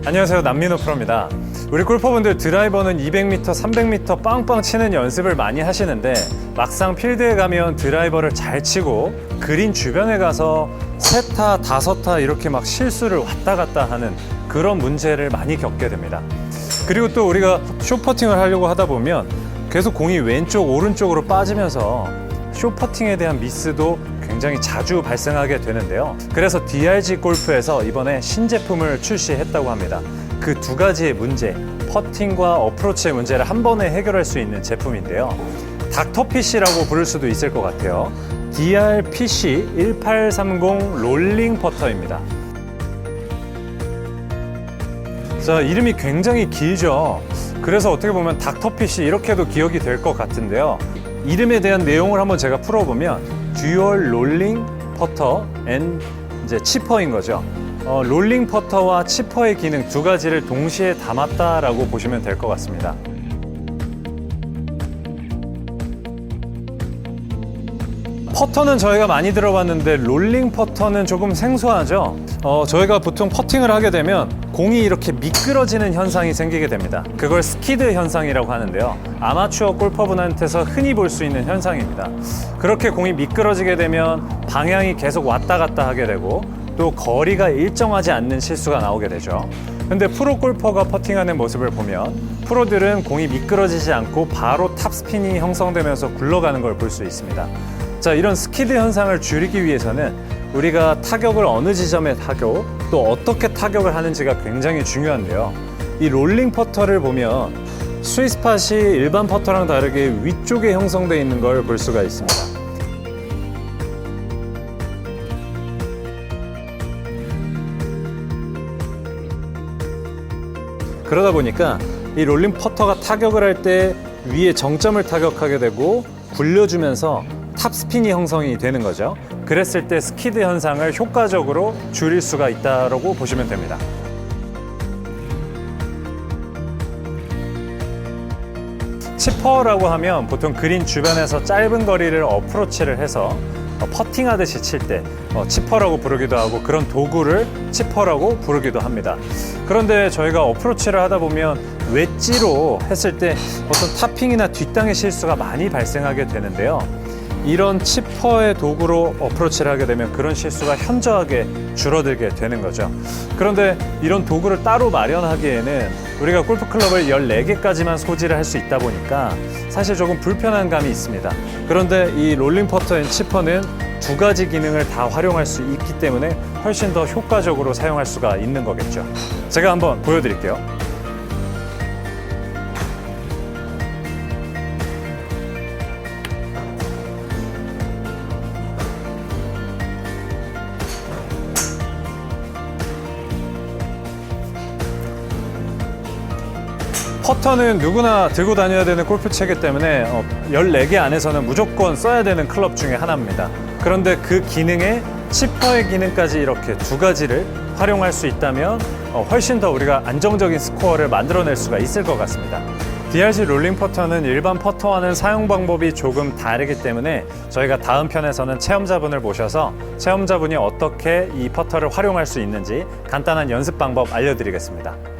안녕하세요, 남민호 프로입니다. 우리 골퍼분들 드라이버는 200m, 300m 빵빵 치는 연습을 많이 하시는데 막상 필드에 가면 드라이버를 잘 치고 그린 주변에 가서 3타, 5타 이렇게 막 실수를 왔다 갔다 하는 그런 문제를 많이 겪게 됩니다. 그리고 또 우리가 숏퍼팅을 하려고 하다 보면 계속 공이 왼쪽, 오른쪽으로 빠지면서 숏퍼팅에 대한 미스도 굉장히 자주 발생하게 되는데요. 그래서 DRG 골프에서 이번에 신제품을 출시했다고 합니다. 그 두 가지의 문제, 퍼팅과 어프로치의 문제를 한 번에 해결할 수 있는 제품인데요. 닥터피쉬라고 부를 수도 있을 것 같아요. DRPC 1830 롤링 퍼터입니다. 자, 이름이 굉장히 길죠. 그래서 어떻게 보면 닥터피쉬 이렇게도 기억이 될 것 같은데요. 이름에 대한 내용을 한번 제가 풀어보면 듀얼 롤링 퍼터 앤 이제 치퍼인 거죠. 롤링 퍼터와 치퍼의 기능 두 가지를 동시에 담았다라고 보시면 될 것 같습니다. 퍼터는 저희가 많이 들어봤는데 롤링 퍼터는 조금 생소하죠. 저희가 보통 퍼팅을 하게 되면 공이 이렇게 미끄러지는 현상이 생기게 됩니다. 그걸 스키드 현상이라고 하는데요. 아마추어 골퍼분한테서 흔히 볼 수 있는 현상입니다. 그렇게 공이 미끄러지게 되면 방향이 계속 왔다 갔다 하게 되고 또 거리가 일정하지 않는 실수가 나오게 되죠. 근데 프로 골퍼가 퍼팅하는 모습을 보면 프로들은 공이 미끄러지지 않고 바로 탑스핀이 형성되면서 굴러가는 걸 볼 수 있습니다. 자, 이런 스키드 현상을 줄이기 위해서는 우리가 타격을 어느 지점에 타고 또 어떻게 타격을 하는지가 굉장히 중요한데요. 이 롤링 퍼터를 보면 스윗스팟이 일반 퍼터랑 다르게 위쪽에 형성되어 있는 걸 볼 수가 있습니다. 그러다 보니까 이 롤링 퍼터가 타격을 할 때 위에 정점을 타격하게 되고 굴려주면서 탑스핀이 형성이 되는 거죠. 그랬을 때 스키드 현상을 효과적으로 줄일 수가 있다고 보시면 됩니다. 치퍼라고 하면 보통 그린 주변에서 짧은 거리를 어프로치를 해서 퍼팅하듯이 칠 때 치퍼라고 부르기도 하고 그런 도구를 치퍼라고 부르기도 합니다. 그런데 저희가 어프로치를 하다 보면 웨지로 했을 때 어떤 타핑이나 뒷땅의 실수가 많이 발생하게 되는데요. 이런 치퍼의 도구로 어프로치를 하게 되면 그런 실수가 현저하게 줄어들게 되는 거죠. 그런데 이런 도구를 따로 마련하기에는 우리가 골프클럽을 14개까지만 소지를 할 수 있다 보니까 사실 조금 불편한 감이 있습니다. 그런데 이 롤링 퍼터 앤 치퍼는 두 가지 기능을 다 활용할 수 있기 때문에 훨씬 더 효과적으로 사용할 수가 있는 거겠죠. 제가 한번 보여드릴게요. 퍼터는 누구나 들고 다녀야 되는 골프채이기 때문에 14개 안에서는 무조건 써야 되는 클럽 중에 하나입니다. 그런데 그 기능에 치퍼의 기능까지 이렇게 두 가지를 활용할 수 있다면 훨씬 더 우리가 안정적인 스코어를 만들어낼 수가 있을 것 같습니다. DRG 롤링 퍼터는 일반 퍼터와는 사용 방법이 조금 다르기 때문에 저희가 다음 편에서는 체험자분을 모셔서 체험자분이 어떻게 이 퍼터를 활용할 수 있는지 간단한 연습 방법 알려드리겠습니다.